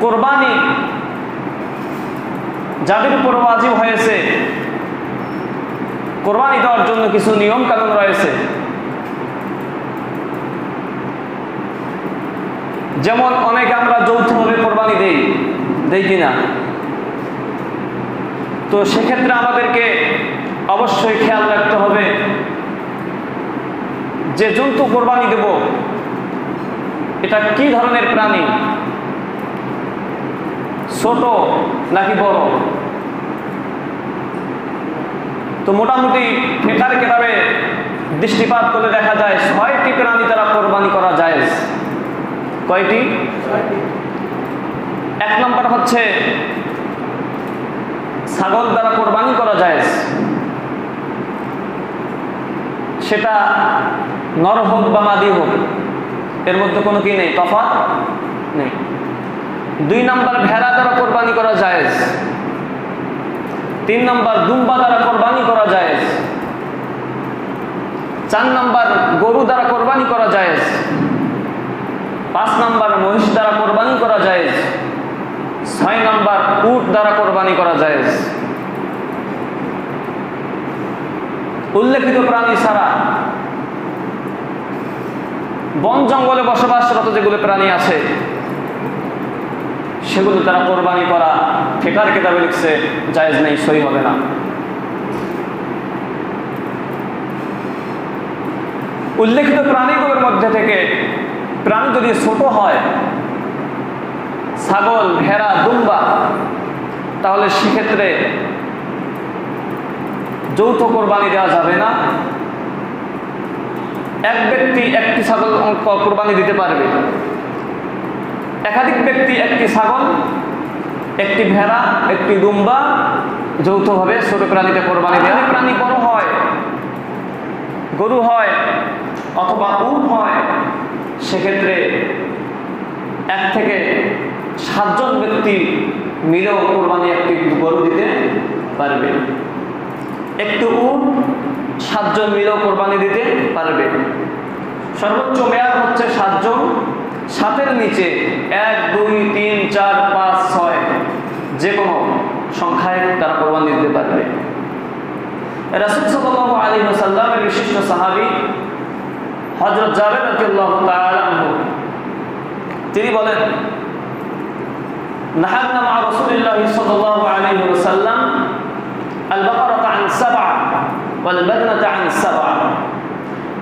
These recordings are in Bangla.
কোরবানি যাদের উপর ওয়াজিব হয়েছে, কোরবানি দেওয়ার জন্য কিছু নিয়ম কানুন রয়েছে। যেমন অনেকে আমরা যৌথভাবে কোরবানি দেই কিনা, তো সেক্ষেত্রে আমাদেরকে অবশ্যই খেয়াল রাখতে হবে যে জন্তু কোরবানি দেব এটা কি ধরনের প্রাণী, ছোট নাকি বড়। তো মোটামুটি ফিকার কিতাবে দৃষ্টিপাত করে দেখা যায় 6টি প্রাণী দ্বারা কোরবানি করা জায়েজ। কয়টি? 1 নম্বর হচ্ছে ছাগল দ্বারা কোরবানি করা জায়েজ, সেটা নর হোক বা মাদি হোক, এর মধ্যে কোনো কি নেই, তফাৎ নেই। 2 নম্বর ভেড়া দ্বারা কোরবানি করা জায়েজ। 3 নম্বর দুম্বা দ্বারা কোরবানি করা জায়েজ। 4 নম্বর গরু দ্বারা কোরবানি করা জায়েজ। 5 নম্বর মহিষ দ্বারা কোরবানি করা জায়েজ। 6 নম্বর উট দ্বারা কোরবানি করা জায়েজ। উল্লেখিত প্রাণী ছাড়া বন জঙ্গলে বসবাসরত যেগুলো প্রাণী আছে সেগুলো দ্বারা কোরবানি করা ফিকার কিতাবে লিখছে জায়েজ নেই, সহি হবে না। উল্লেখিত প্রাণীগুলোর মধ্যে থেকে প্রাণী যদি ছোট হয়, ছাগল, ভেড়া, দুম্বা, তাহলে সেক্ষেত্রে যৌথ কোরবানি দেওয়া যাবে না। এক ব্যক্তি একটি ছাগল কোরবানি দিতে পারবে, একাধিক ব্যক্তি একটি ছাগল, একটি ভেড়া, একটি দুম্বা যৌথভাবে ছোট প্রাণীতে কোরবানি দেওয়া। প্রাণী বড় হয়, গরু হয় অথবা উট হয়, সেক্ষেত্রে 1 থেকে 7 জন ব্যক্তি মিলেও কোরবানি একটি গরু দিতে পারবে। একটু উট 7 জন মিলেও কোরবানি দিতে পারবে। সর্বোচ্চ মেয়াদ হচ্ছে 7 জন। 7-এর নিচে 1, 2, 3, 4, 5, 6 যে কোনো সংখ্যায় তারা কোরবানি দিতে পারবে। রাসূল সাল্লাল্লাহু আলাইহি ওয়াসাল্লামের বিশিষ্ট সাহাবী হযরত জাবের রাদিয়াল্লাহু তাআলা আনহু তিনি বলেন, নাহানা মা রাসূলিল্লাহি সাল্লাল্লাহু আলাইহি ওয়াসাল্লাম আল-বাকারাতা আন 7 ওয়াল বাদনাতা আন 7।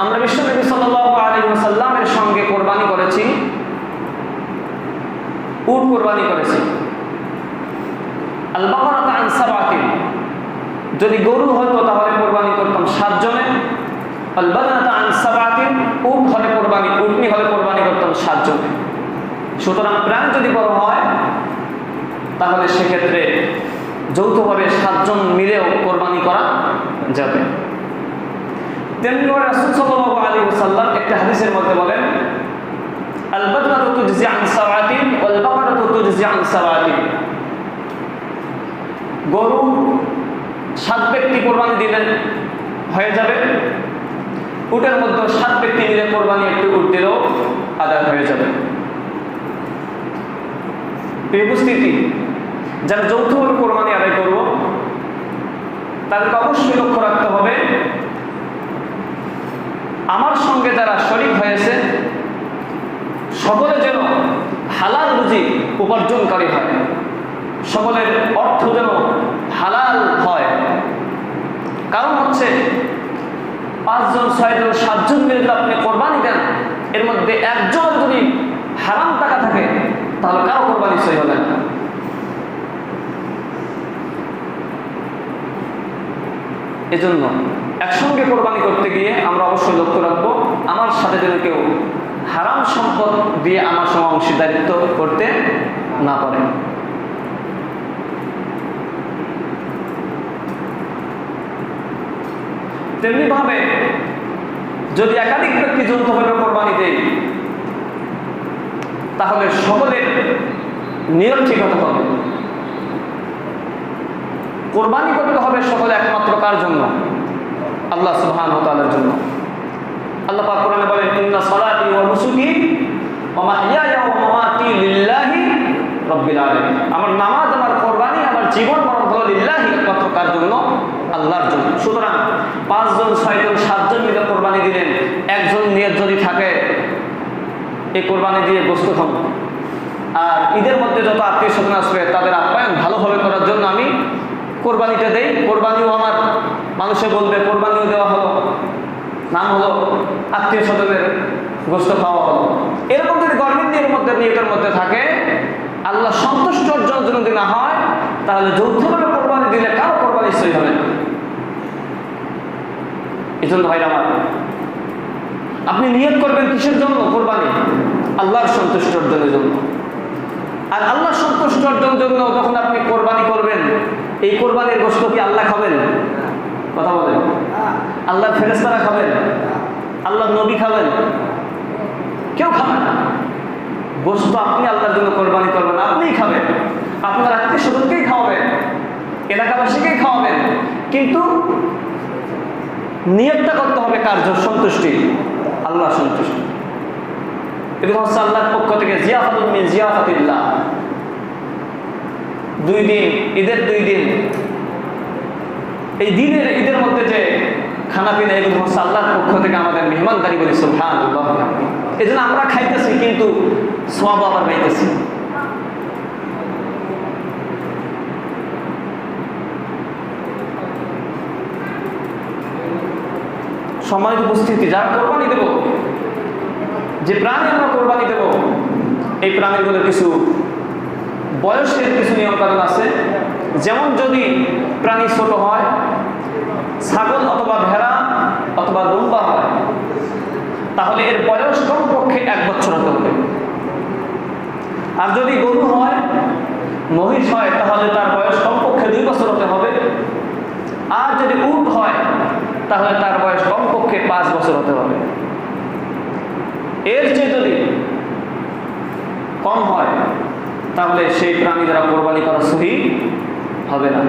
আমরা বিশ্বনবী সাল্লাল্লাহু আলাইহি ওয়াসাল্লামের সঙ্গে কোরবানি করেছি, উট কোরবানি করেছি। আল-বাকারাতা আন 7, যদি গরু হতো তাহলে কোরবানি করতাম 7 জনে। আল-বাদনাতা আন 7, উট হলে কোরবানি, উটনি হলে কোরবানি করতাম 7 জনে। সুতরাং প্রাণী যদি বড় হয় তাহলে সেক্ষেত্রে যৌথভাবে 7 জন মিলেও কোরবানি করা যাবে। তেমনি করে রাসূল সাল্লাল্লাহু আলাইহি ওয়াসাল্লাম একটা হাদিসের মধ্যে বলেন, আল-বাদনাতু তুজজি আন 7 ওয়াল বাকারাতু তুজজি আন 7। গরু 7 ব্যক্তি কোরবানি দিলেন হয়ে যাবে, উটের মধ্যে 7 ব্যক্তি মিলে কোরবানি একটু উট দিলেও আদায় হয়ে যাবে। এই উপস্থিতি যারা যৌথভাবে কোরবানি আদায় করব তাদেরকে অবশ্যই লক্ষ্য রাখতে হবে আমার সঙ্গে যারা শরীক হয়েছে সকলে যেন হালাল রুজি উপার্জনকারী হয়, সকলের অর্থ যেন হালাল হয়। কারণ হচ্ছে 5 জন, 6 জন, 7 জন মিলে যদি আপনি কোরবানি দেন, এর মধ্যে একজন যদি হারাম টাকা থাকে তাহলে কারো কোরবানি সহি হবে না। এজন্য একসঙ্গে কোরবানি করতে গিয়ে আমরা অবশ্যই লক্ষ্য রাখবো আমার সাথে যেন কেউ হারাম সম্পদ দিয়ে আমার সঙ্গে অংশীদারিত্ব করতে না পারে। তেমনি ভাবে যদি একাধিক ব্যক্তি যৌথভাবে কোরবানি দেয় তাহলে সকলের নিয়ত ঠিক হতে হবে। কোরবানি করতে হবে সকলে একমাত্র কার জন্য? আল্লাহ সুবহানাহু ওয়া তাআলার জন্য। আল্লাহ পাক কোরআনে বলেন, ইন্না সালাতি ওয়া নুসুকি ওয়া মাহইয়ায়া ওয়া মামাতি লিল্লাহি রব্বিল আলামিন। আমার নামাজ, আমার কোরবানি, আমার জীবন মরণ হলো লিল্লাহি, একমাত্র কার জন্য? আল্লাহর জন্য। সুতরাং 5 জন 6 জন 7 জন মিলে কোরবানি দিলেন, একজন নিয়ত যদি থাকে এই কোরবানি দিয়ে গোশত খাবো, আর ঈদের মধ্যে যত আত্মীয় স্বজন আসবে তাদের আপ্যায়ন ভালোভাবে করার জন্য আমি কোরবানিটা দেই, কোরবানিও আমার মানুষে বলবে কোরবানিও দেওয়া হলো, নাম হলো আত্মীয় স্বজনের গোশত খাওয়া হলো। এরকম যদি গর্বিন্দির মধ্যে নিয়তের মধ্যে থাকে, আল্লাহ সন্তুষ্ট অর্জন যদি না হয়, তাহলে যৌথভাবে কোরবানি দিলে কারো কোরবানি সই হবে না। এই জন্য ভাইরা আমার, আপনি নিয়ত করবেন কিসের জন্য? কোরবানি আল্লাহর সন্তুষ্ট অর্জনের জন্য। আর আল্লাহ সন্তুষ্ট অর্জনের জন্য যখন আপনি কোরবানি করবেন, এই কোরবানির গোশত কি আল্লাহ খাবেন? কথা বলেন। আল্লাহর ফেরেশতারা খাবেন? আল্লাহর নবী খাবেন? কেউ খাবেন না। গোশত আপনি আল্লাহর জন্য কোরবানি করবেন, আপনিই খাবেন, আপনার আত্মীয় স্বজনকেই খাওয়াবেন, এলাকাবাসীকেই খাওয়াবেন, কিন্তু নিয়তটা করতে হবে কার জন্য? সন্তুষ্টি, আল্লাহ সন্তুষ্টি। এগুলো হচ্ছে আল্লাহর পক্ষ থেকে জিয়াফাতুন মিন জিয়াফাতিল্লাহ। 2 দিন, ঈদের 2 দিন, এই ঈদের মধ্যে যে খানা পিনা, এগুলো হচ্ছে আল্লাহর পক্ষ থেকে আমাদের মেহমানদারি, বলি সুবহানাল্লাহ। এই জন্য আমরা খাইতেছি কিন্তু সওয়াব আবার পাইতেছি। সম্মানিত উপস্থিতি, যারা কোরবানি দেব, যে প্রাণী আমরা কোরবানি দেব, এই প্রাণীগুলোর কিছু বয়সের কিছু নিয়ম কানুন আছে। যেমন যদি প্রাণী ছোট হয়, ছাগল অথবা ভেড়া অথবা দুম্বা হয়, তাহলে এর বয়স কমপক্ষে 1 বছর হতে হবে। আর যদি গরু হয়, মহিষ হয়, তাহলে তার বয়স কমপক্ষে 2 বছর হতে হবে। আর যদি উট হয়, তাহলে তার বয়স কমপক্ষে 5 বছর হতে হবে। এর চেয়ে যদি কম হয়, তাহলে সেই প্রাণী দ্বারা কোরবানি করা সহি হবে না।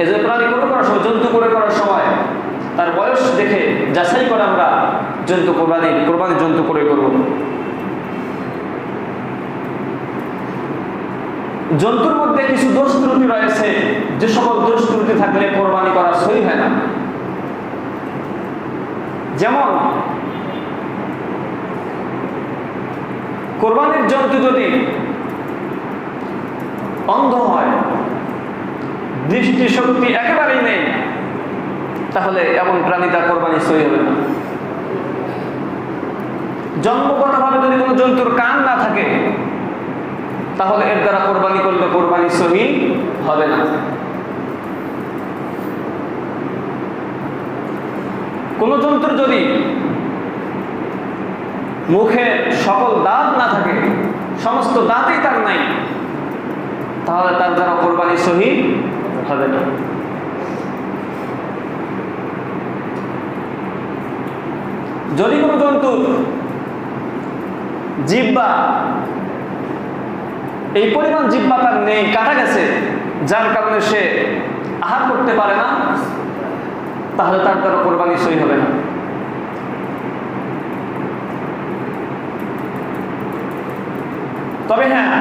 এই যে প্রাণী কোরবানি করার সময়, জন্তু করার সময় তার বয়স দেখে যাচাই করে আমরা জন্তু কোরবানি জন্তু করে করব। জন্তুর মধ্যে কিছু দোষ ত্রুটি রয়েছে, যে সকল দোষ ত্রুটি থাকলে কোরবানি করা সহি হয় না। যেমন কোরবানির জন্তু যদি অন্ধ হয়, দৃষ্টিশক্তি একেবারেই নেই, তাহলে এমন প্রাণী তার কোরবানি সহি হবে না। জন্মগতভাবে যদি কোনো জন্তুর কান না থাকে, তাহলে এর দ্বারা কোরবানি করলে কোরবানি সহি হবে না। কোন জন্তুর যদি মুখে সকল দাঁত না থাকে, সমস্ত দাঁতই তার নাই, তাহলে তার দ্বারা কোরবানি সহি হবে না। যদি কোনো জন্তু জিহ্বা, এই পরিমাণ জিহ্বা তার নেই, কাটা গেছে, যার কারণে সে আহার করতে পারে না, তাহলে তার দ্বারা কোরবানি সহি হবে না। তবে হ্যাঁ,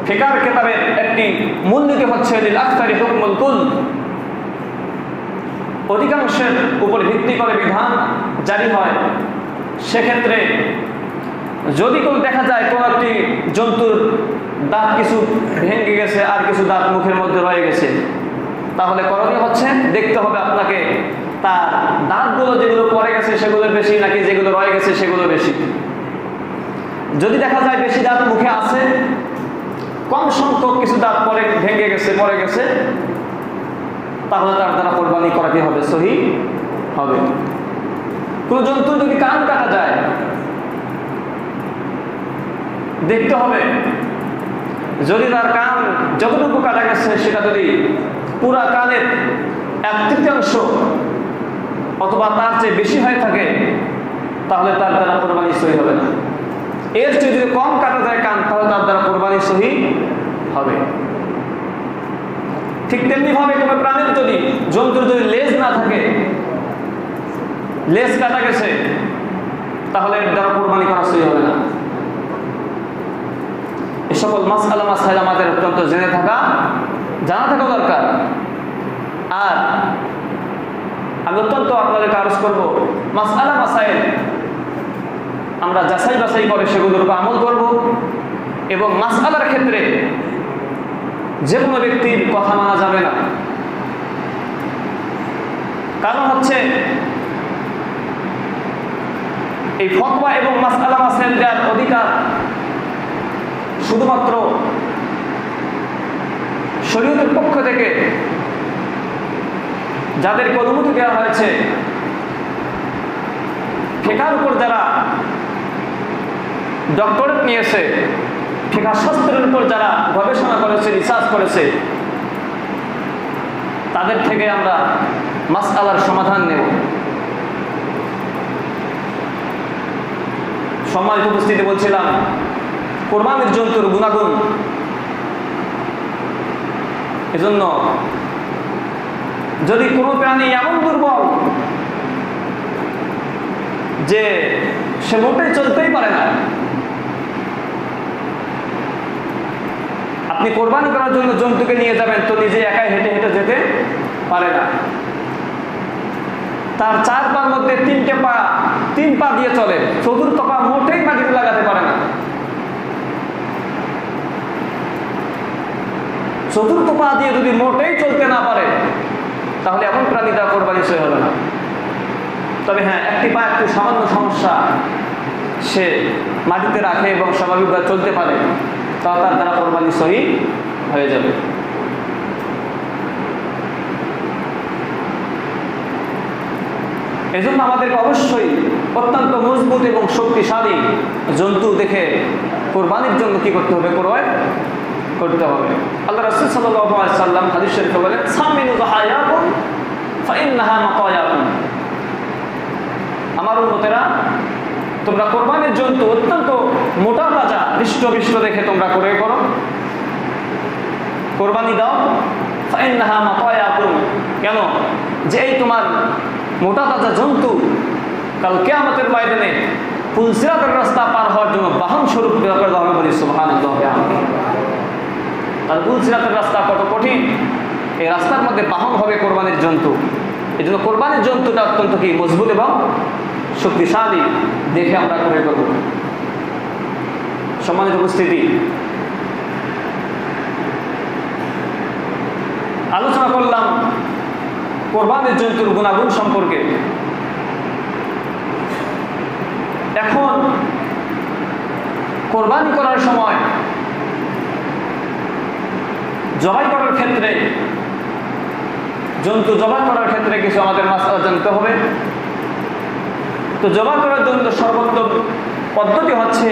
ফিকার কিতাবের একটি মূলনীতি হচ্ছে লিল আকতারি হুকমুল কুল, অধিকাংশের উপর ভিত্তি করে বিধান জারি হয়। সেক্ষেত্রে যদি কোনো দেখা যায় কোনো একটি জন্তুর দাঁত কিছু ভেঙে গেছে আর কিছু দাঁত মুখের মধ্যে রয়ে গেছে, তাহলে করণীয় হচ্ছে দেখতে হবে আপনাকে তার দাঁতগুলো যেগুলো পড়ে গেছে সেগুলো বেশি নাকি যেগুলো রয়ে গেছে সেগুলো বেশি। যদি দেখা যায় বেশি দাঁত মুখে আছে, কম সংখ্যক কিছু দাঁত পড়ে গেছে, তাহলে তার দ্বারা কোরবানি করাতে হবে, সহি হবে। কোন জন্তু যদি কান কাটা যায়, দেখতে হবে যদি তার কান যতটুকু কাটা গেছে সেটা যদি পুরা কানের 1/3 অথবা তার চেয়ে বেশি হয়ে থাকে, তাহলে তার দ্বারা কোরবানি সহি হবে না। এর চেয়ে যদি কম কাটা যায় কান, তাহলে তার দ্বারা কোরবানি সহি হবে। ঠিক তেমনি ভাবে কোনো প্রাণীর যদি জন্তুর যদি লেজ না থাকে, লেজ কাটা গেছে, তাহলে এর দ্বারা কোরবানি করা সহি হবে না। সকল মাসআলা মাসাইল আমাদের অত্যন্ত জানা থাকা দরকার। আর আমি অত্যন্ত আপনাদেরকে আরজ করব, মাসআলা মাসাইল আমরা যাচাই বাছাই করে সেগুলোর উপর আমল করব, এবং মাসআলার ক্ষেত্রে যে কোনো ব্যক্তির কথা মানা যাবে না। কারণ হচ্ছে এই ফতোয়া এবং মাসআলা মাসাইল দেওয়ার অধিকার শুধুমাত্র শরীয়তের পক্ষ থেকে যাদেরকে অনুমতি দেওয়া হয়েছে, ফিকহের উপর যারা ডক্টরেট নিয়েছে, ফিকহ শাস্ত্রের উপর যারা গবেষণা করেছে, রিসার্চ করেছে, তাদের থেকে আমরা মাসআলার সমাধান নেব। সম্মানিত উপস্থিতি, বলছিলাম কোরবানির জন্তুর গুণাগুণ। এজন্য যদি কোনো প্রাণী এমন দুর্বল যে সে মোটেই চলতেই পারে না, আপনি কোরবানি করার জন্য জন্তুকে নিয়ে যাবেন, তো নিজে একাই হেঁটে হেঁটে যেতে পারে না, তার 4 পার মধ্যে 3 পা দিয়ে চলে, চতুর্থ পা মোটেই মাটিতে লাগাতে পারে না। চতুর্থ পা দিয়ে যদি মোটেই চলতে না পারে, তাহলে এমন প্রাণী দ্বারা কোরবানি সই হবে না। তবে হ্যাঁ, একটি পা একটু সামান্য সমস্যা, সে মাটিতে রাখে এবং স্বাভাবিকভাবে চলতে পারে, তাহলে তার দ্বারা কোরবানি সহি হয়ে যাবে। এজন্য আমাদেরকে অবশ্যই অত্যন্ত মজবুত এবং শক্তিশালী জন্তু দেখে কোরবানির জন্য কি করতে হবে? ক্রয় করতে হবে। আল্লাহ রাসূল সাল্লাল্লাহু আলাইহি ওয়াসাল্লাম হাদিস শরীফে বলেন, সামিনু যাহায়াকুম ফাইন্নাহা মাতায়াকুম। আমার উম্মতেরা, তোমরা কোরবানির জন্তু অত্যন্ত মোটা তাজা হৃষ্টপুষ্ট দেখে তোমরা ক্রয় করো, কোরবানি দাও। ফাইন্নাহা মাতায়াকুম, কেন? যে এই তোমার মোটা তাজা জন্তু কাল কিয়ামতের ময়দানে পুলসিরাতের রাস্তা পার হওয়ার জন্য বাহন স্বরূপ ব্যবহার করা হবে। বলি সুবহানাল্লাহ। আর পুলসিরাতের রাস্তা কত কঠিন, এই রাস্তার মধ্যে বাহন হবে কোরবানির জন্তু। এই জন্য কোরবানির জন্তুটা অত্যন্ত কি মজবুত এবং শক্তিশালী দেখে আমরা ক্রয় করব। সম্মানিত উপস্থিতি, আলোচনা করলাম কোরবানির জন্তুর গুণাগুণ সম্পর্কে। এখন কোরবানি করার সময় জবাই করার ক্ষেত্রে, জন্তু জবাই করার ক্ষেত্রে কিছু আমাদের মাসআলা জানতে হবে। তো জবাই করার জন্য সর্বোত্তম পদ্ধতি হচ্ছে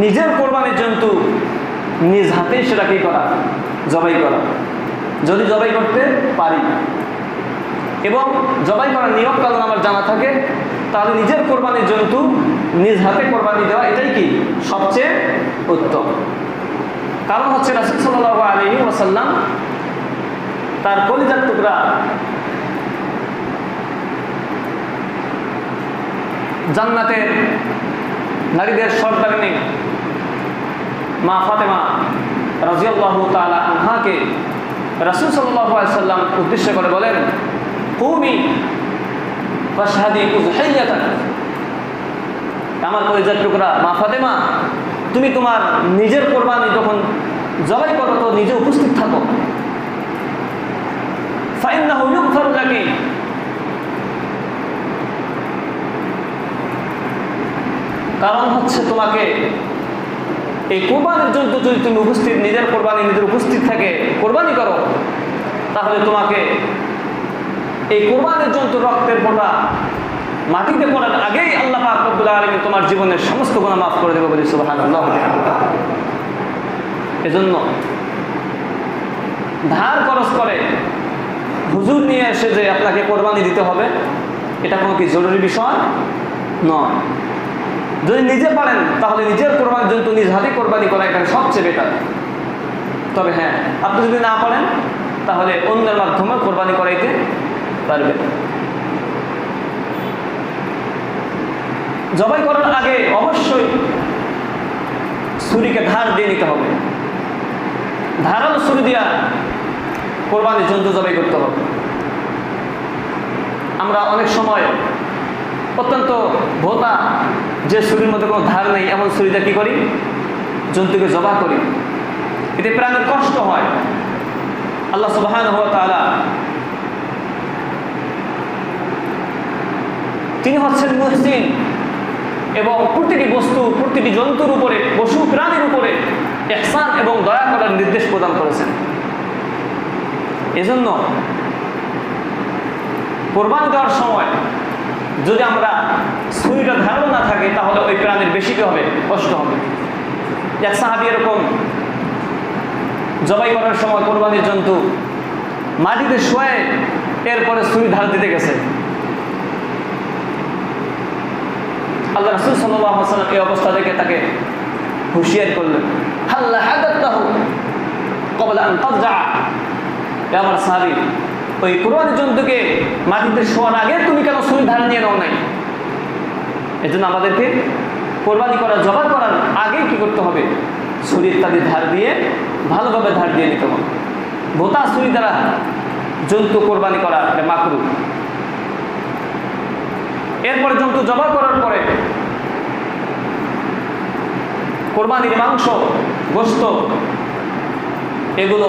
নিজের কোরবানির জন্তু নিজ হাতেই সেটা কি করা? জবাই করা। যদি জবাই করতে পারি এবং জবাই করার নিয়ম কানুন আমার জানা থাকে, তাহলে নিজের কোরবানির জন্তু নিজ হাতে কোরবানি দেওয়া এটাই কি সবচেয়ে উত্তম। কারণ হচ্ছে রাসূল সাল্লাল্লাহু আলাইহি ওয়াসাল্লাম তার কলিজার টুকরা জান্নাতের নারীদের সর্দারিনী মা ফাতেমা রাদিয়াল্লাহু তাআলা আনহাকে রাসূল সাল্লাল্লাহু আলাইহি ওয়াসাল্লাম উদ্দেশ্য করে বলেন, কুমি ফাশহাদি উযহিয়াতাক। আমার কলিজার টুকরা মা ফাতেমা, তুমি তোমার নিজের কোরবানি যখন জবাই করো তো নিজে উপস্থিত থাকো। ফাইন্নাহু ইউগফারু লাকি, কারণ হচ্ছে তোমাকে এই কোরবানির জন্য যদি তুমি উপস্থিত, নিজের কোরবানি নিজের উপস্থিত থাকে কোরবানি করো, তাহলে তোমাকে এই কোরবানির জন্তু রক্তের ফোঁটা মাটিতে পড়ার আগেই আল্লাহ পাক রব্বুল আলামিন তোমার জীবনের সমস্ত গুনাহ মাফ করে দেবে। বলি সুবহানাল্লাহ। এজন্য ধার খরচ করে হুজুর নিয়ে এসে যে আপনাকে কোরবানি দিতে হবে, এটা কোনো কি জরুরি বিষয় নয়। যদি নিজে পারেন তাহলে নিজের কোরবানির জন্তু নিজ হাতে কোরবানি করা এখানে সবচেয়ে বেটার। তবে হ্যাঁ, আপনি যদি না পারেন তাহলে অন্যের মাধ্যমে কোরবানি করাইতে পারবেন। জবাই করার আগে অবশ্যই ছুরিকে ধার দিয়ে নিতে হবে, ধারালো ছুরি দিয়া কোরবানির জন্তু জবাই করতে হবে। আমরা অনেক সময় অত্যন্ত ভোতা, যে ছুরির মধ্যে কোনো ধার নেই এমন ছুরিটা কি করি, জন্তুকে জবাই করি, এতে প্রাণের কষ্ট হয়। আল্লাহ সুবহানাহু ওয়া তাআলা তিনি হচ্ছেন মুহসিন এবং প্রতিটি বস্তু, প্রতিটি জন্তুর উপরে, পশু প্রাণীর উপরে ইহসান এবং দয়া করার নির্দেশ প্রদান করেছেন। এজন্য কোরবানি দেওয়ার সময় যদি আমরা ছুরিটা ধারালো না থাকে তাহলে ওই প্রাণীর বেশি কি হবে, কষ্ট হবে। এক সাহাবী এরকম জবাই করার সময় কোরবানির জন্তু মাটিতে শোয়ে এরপরে ছুরি ধার দিতে গেছে। আল্লাহ রাসূল সাল্লাল্লাহু আলাইহি ওয়াসাল্লাম এই অবস্থা দেখে তাকে হুঁশিয়ার করলেন, হাল্লা হাদাতাহু ক্বাবলা আন তারজা। এ আমার সাহাবী, ওই কোরবানির জন্তুকে মাটিতে শোয়ার আগে তুমি কেন ছুরি ধার নিয়ে নাও নাই? এজন্য আমাদেরকে কোরবানি করার, জবাই করার আগে কি করতে হবে, ছুরি ইত্যাদি ধার দিয়ে ভালোভাবে ধার দিয়ে নিতে হবে। ভোতা ছুরি দ্বারা জন্তু কোরবানি করা এটা মাকরুহ। এরপরে জন্তু জবাই করার পরে কোরবানির মাংস, গোশত এগুলো